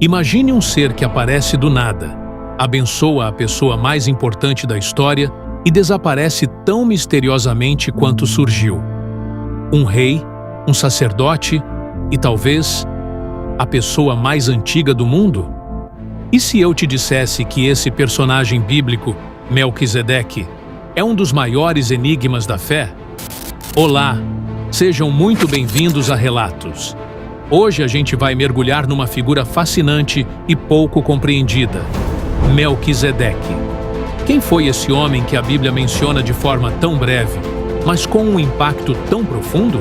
Imagine um ser que aparece do nada, abençoa a pessoa mais importante da história e desaparece tão misteriosamente quanto surgiu. Um rei, um sacerdote e talvez a pessoa mais antiga do mundo? E se eu te dissesse que esse personagem bíblico, Melquisedeque, é um dos maiores enigmas da fé? Olá, sejam muito bem-vindos a Relatos. Hoje a gente vai mergulhar numa figura fascinante e pouco compreendida, Melquisedeque. Quem foi esse homem que a Bíblia menciona de forma tão breve, mas com um impacto tão profundo?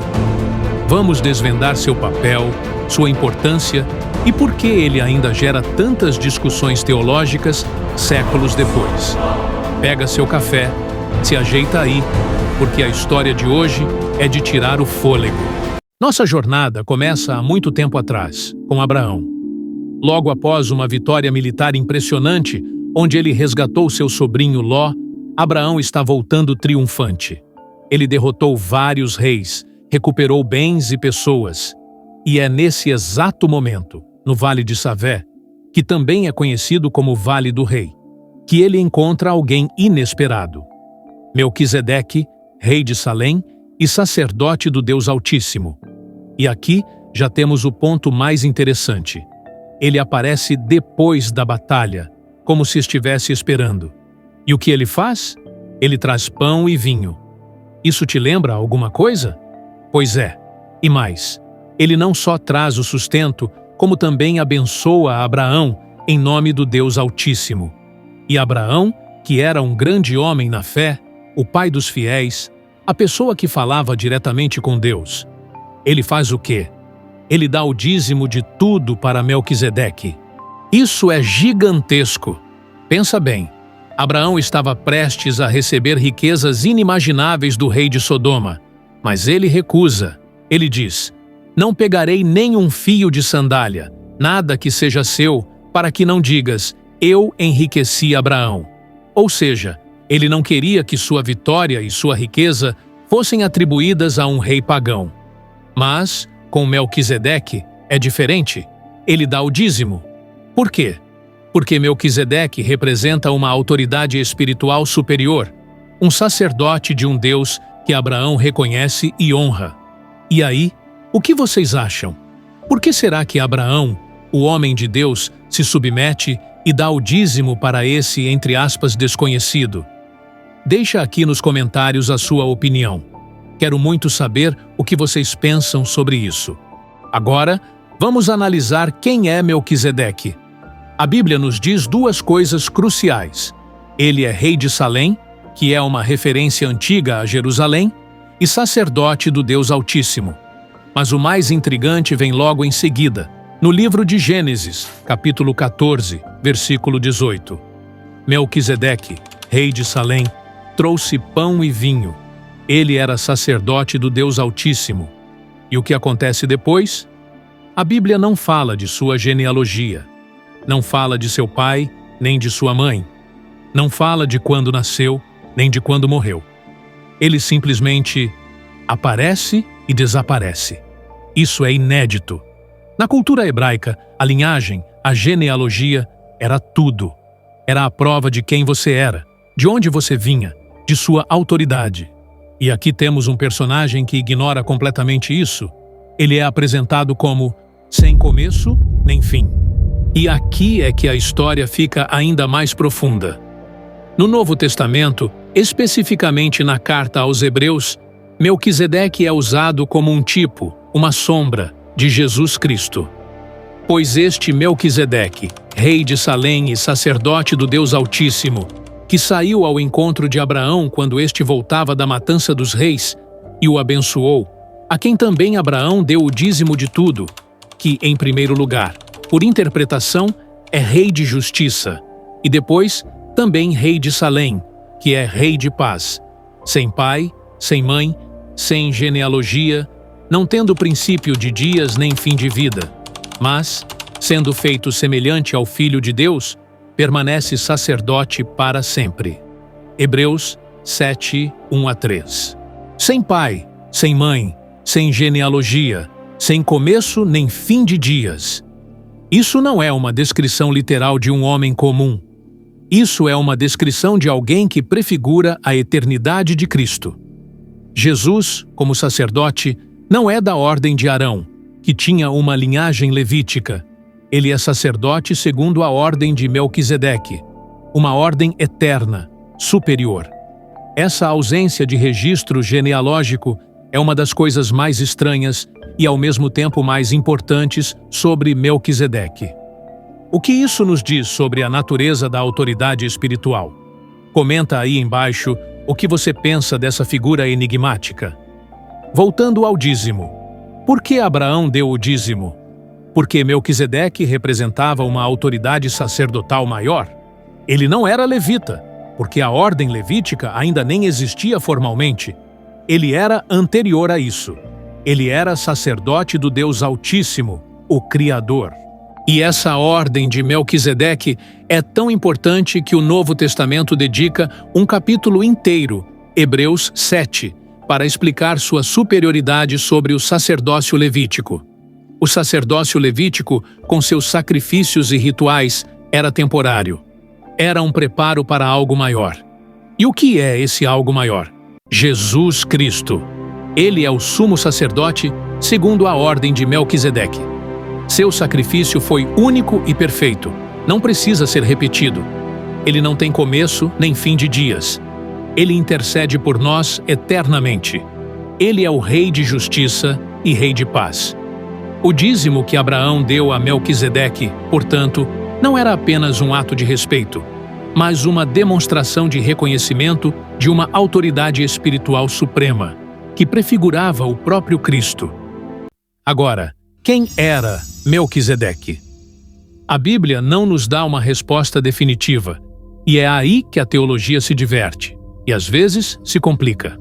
Vamos desvendar seu papel, sua importância e por que ele ainda gera tantas discussões teológicas séculos depois. Pega seu café, se ajeita aí, porque a história de hoje é de tirar o fôlego. Nossa jornada começa há muito tempo atrás, com Abraão. Logo após uma vitória militar impressionante, onde ele resgatou seu sobrinho Ló, Abraão está voltando triunfante. Ele derrotou vários reis, recuperou bens e pessoas. E é nesse exato momento, no Vale de Savé, que também é conhecido como Vale do Rei, que ele encontra alguém inesperado. Melquisedeque, rei de Salém e sacerdote do Deus Altíssimo. E aqui já temos o ponto mais interessante. Ele aparece depois da batalha, como se estivesse esperando. E o que ele faz? Ele traz pão e vinho. Isso te lembra alguma coisa? Pois é. E mais, ele não só traz o sustento, como também abençoa Abraão em nome do Deus Altíssimo. E Abraão, que era um grande homem na fé, o pai dos fiéis, a pessoa que falava diretamente com Deus, ele faz o quê? Ele dá o dízimo de tudo para Melquisedeque. Isso é gigantesco. Pensa bem, Abraão estava prestes a receber riquezas inimagináveis do rei de Sodoma, mas ele recusa. Ele diz: "Não pegarei nem um fio de sandália, nada que seja seu, para que não digas, eu enriqueci Abraão." Ou seja, ele não queria que sua vitória e sua riqueza fossem atribuídas a um rei pagão. Mas, com Melquisedeque, é diferente. Ele dá o dízimo. Por quê? Porque Melquisedeque representa uma autoridade espiritual superior, um sacerdote de um Deus que Abraão reconhece e honra. E aí, o que vocês acham? Por que será que Abraão, o homem de Deus, se submete e dá o dízimo para esse, entre aspas, desconhecido? Deixa aqui nos comentários a sua opinião. Quero muito saber o que vocês pensam sobre isso. Agora, vamos analisar quem é Melquisedeque. A Bíblia nos diz duas coisas cruciais. Ele é rei de Salém, que é uma referência antiga a Jerusalém, e sacerdote do Deus Altíssimo. Mas o mais intrigante vem logo em seguida, no livro de Gênesis, capítulo 14, versículo 18. Melquisedeque, rei de Salém, trouxe pão e vinho. Ele era sacerdote do Deus Altíssimo. E o que acontece depois? A Bíblia não fala de sua genealogia. Não fala de seu pai, nem de sua mãe. Não fala de quando nasceu, nem de quando morreu. Ele simplesmente aparece e desaparece. Isso é inédito. Na cultura hebraica, a linhagem, a genealogia, era tudo. Era a prova de quem você era, de onde você vinha, de sua autoridade. E aqui temos um personagem que ignora completamente isso. Ele é apresentado como sem começo nem fim. E aqui é que a história fica ainda mais profunda. No Novo Testamento, especificamente na carta aos Hebreus, Melquisedeque é usado como um tipo, uma sombra, de Jesus Cristo. Pois este Melquisedeque, rei de Salém e sacerdote do Deus Altíssimo, que saiu ao encontro de Abraão quando este voltava da matança dos reis e o abençoou, a quem também Abraão deu o dízimo de tudo, que, em primeiro lugar, por interpretação, é rei de justiça, e depois, também rei de Salém, que é rei de paz, sem pai, sem mãe, sem genealogia, não tendo princípio de dias nem fim de vida, mas, sendo feito semelhante ao Filho de Deus, permanece sacerdote para sempre. Hebreus 7, 1-3. Sem pai, sem mãe, sem genealogia, sem começo nem fim de dias. Isso não é uma descrição literal de um homem comum. Isso é uma descrição de alguém que prefigura a eternidade de Cristo. Jesus, como sacerdote, não é da ordem de Arão, que tinha uma linhagem levítica. Ele é sacerdote segundo a ordem de Melquisedeque, uma ordem eterna, superior. Essa ausência de registro genealógico é uma das coisas mais estranhas e ao mesmo tempo mais importantes sobre Melquisedeque. O que isso nos diz sobre a natureza da autoridade espiritual? Comenta aí embaixo o que você pensa dessa figura enigmática. Voltando ao dízimo. Por que Abraão deu o dízimo? Porque Melquisedeque representava uma autoridade sacerdotal maior. Ele não era levita, porque a ordem levítica ainda nem existia formalmente. Ele era anterior a isso. Ele era sacerdote do Deus Altíssimo, o Criador. E essa ordem de Melquisedeque é tão importante que o Novo Testamento dedica um capítulo inteiro, Hebreus 7, para explicar sua superioridade sobre o sacerdócio levítico. O sacerdócio levítico, com seus sacrifícios e rituais, era temporário. Era um preparo para algo maior. E o que é esse algo maior? Jesus Cristo. Ele é o sumo sacerdote segundo a ordem de Melquisedeque. Seu sacrifício foi único e perfeito. Não precisa ser repetido. Ele não tem começo nem fim de dias. Ele intercede por nós eternamente. Ele é o Rei de justiça e Rei de paz. O dízimo que Abraão deu a Melquisedeque, portanto, não era apenas um ato de respeito, mas uma demonstração de reconhecimento de uma autoridade espiritual suprema, que prefigurava o próprio Cristo. Agora, quem era Melquisedeque? A Bíblia não nos dá uma resposta definitiva, e é aí que a teologia se diverte, e às vezes se complica.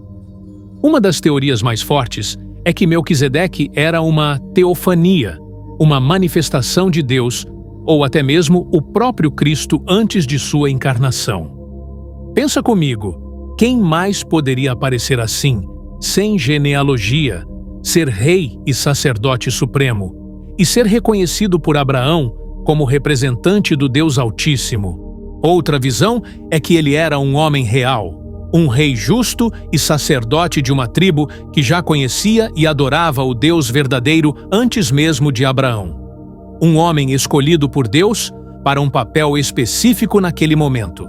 Uma das teorias mais fortes é que Melquisedeque era uma teofania, uma manifestação de Deus, ou até mesmo o próprio Cristo antes de sua encarnação. Pensa comigo, quem mais poderia aparecer assim, sem genealogia, ser rei e sacerdote supremo, e ser reconhecido por Abraão como representante do Deus Altíssimo? Outra visão é que ele era um homem real, um rei justo e sacerdote de uma tribo que já conhecia e adorava o Deus verdadeiro antes mesmo de Abraão. Um homem escolhido por Deus para um papel específico naquele momento.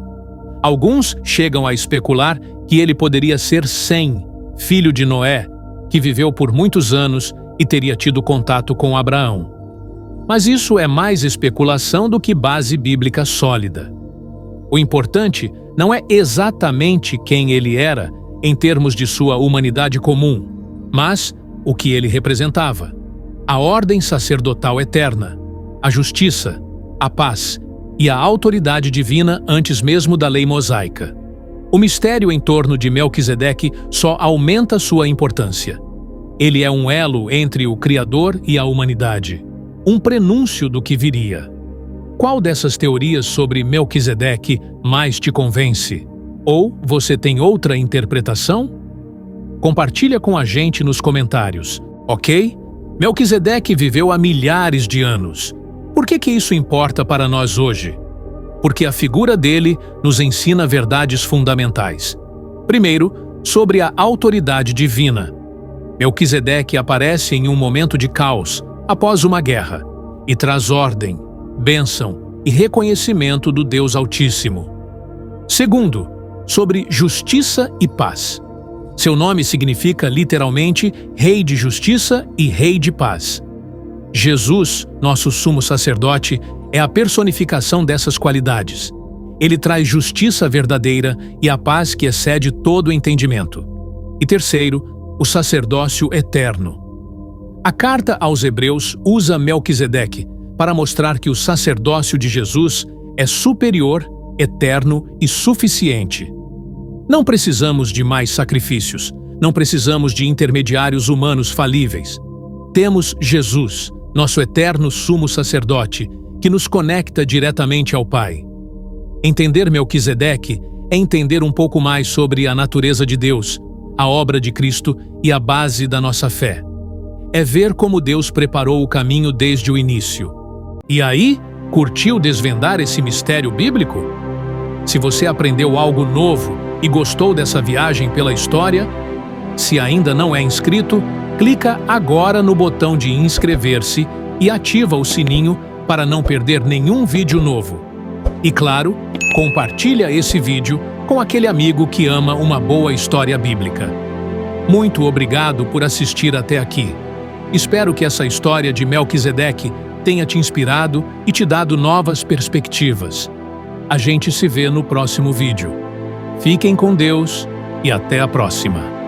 Alguns chegam a especular que ele poderia ser Sem, filho de Noé, que viveu por muitos anos e teria tido contato com Abraão. Mas isso é mais especulação do que base bíblica sólida. O importante não é exatamente quem ele era em termos de sua humanidade comum, mas o que ele representava: a ordem sacerdotal eterna, a justiça, a paz e a autoridade divina antes mesmo da lei mosaica. O mistério em torno de Melquisedeque só aumenta sua importância. Ele é um elo entre o Criador e a humanidade, um prenúncio do que viria. Qual dessas teorias sobre Melquisedeque mais te convence? Ou você tem outra interpretação? Compartilha com a gente nos comentários, ok? Melquisedeque viveu há milhares de anos. Por que isso importa para nós hoje? Porque a figura dele nos ensina verdades fundamentais. Primeiro, sobre a autoridade divina. Melquisedeque aparece em um momento de caos, após uma guerra, e traz ordem, bênção e reconhecimento do Deus Altíssimo. Segundo, sobre justiça e paz. Seu nome significa literalmente Rei de Justiça e Rei de Paz. Jesus, nosso sumo sacerdote, é a personificação dessas qualidades. Ele traz justiça verdadeira e a paz que excede todo o entendimento. E terceiro, o sacerdócio eterno. A carta aos Hebreus usa Melquisedeque para mostrar que o sacerdócio de Jesus é superior, eterno e suficiente. Não precisamos de mais sacrifícios, não precisamos de intermediários humanos falíveis. Temos Jesus, nosso eterno sumo sacerdote, que nos conecta diretamente ao Pai. Entender Melquisedeque é entender um pouco mais sobre a natureza de Deus, a obra de Cristo e a base da nossa fé. É ver como Deus preparou o caminho desde o início. E aí, curtiu desvendar esse mistério bíblico? Se você aprendeu algo novo e gostou dessa viagem pela história, se ainda não é inscrito, clica agora no botão de inscrever-se e ativa o sininho para não perder nenhum vídeo novo. E claro, compartilha esse vídeo com aquele amigo que ama uma boa história bíblica. Muito obrigado por assistir até aqui. Espero que essa história de Melquisedeque tenha te inspirado e te dado novas perspectivas. A gente se vê no próximo vídeo. Fiquem com Deus e até a próxima.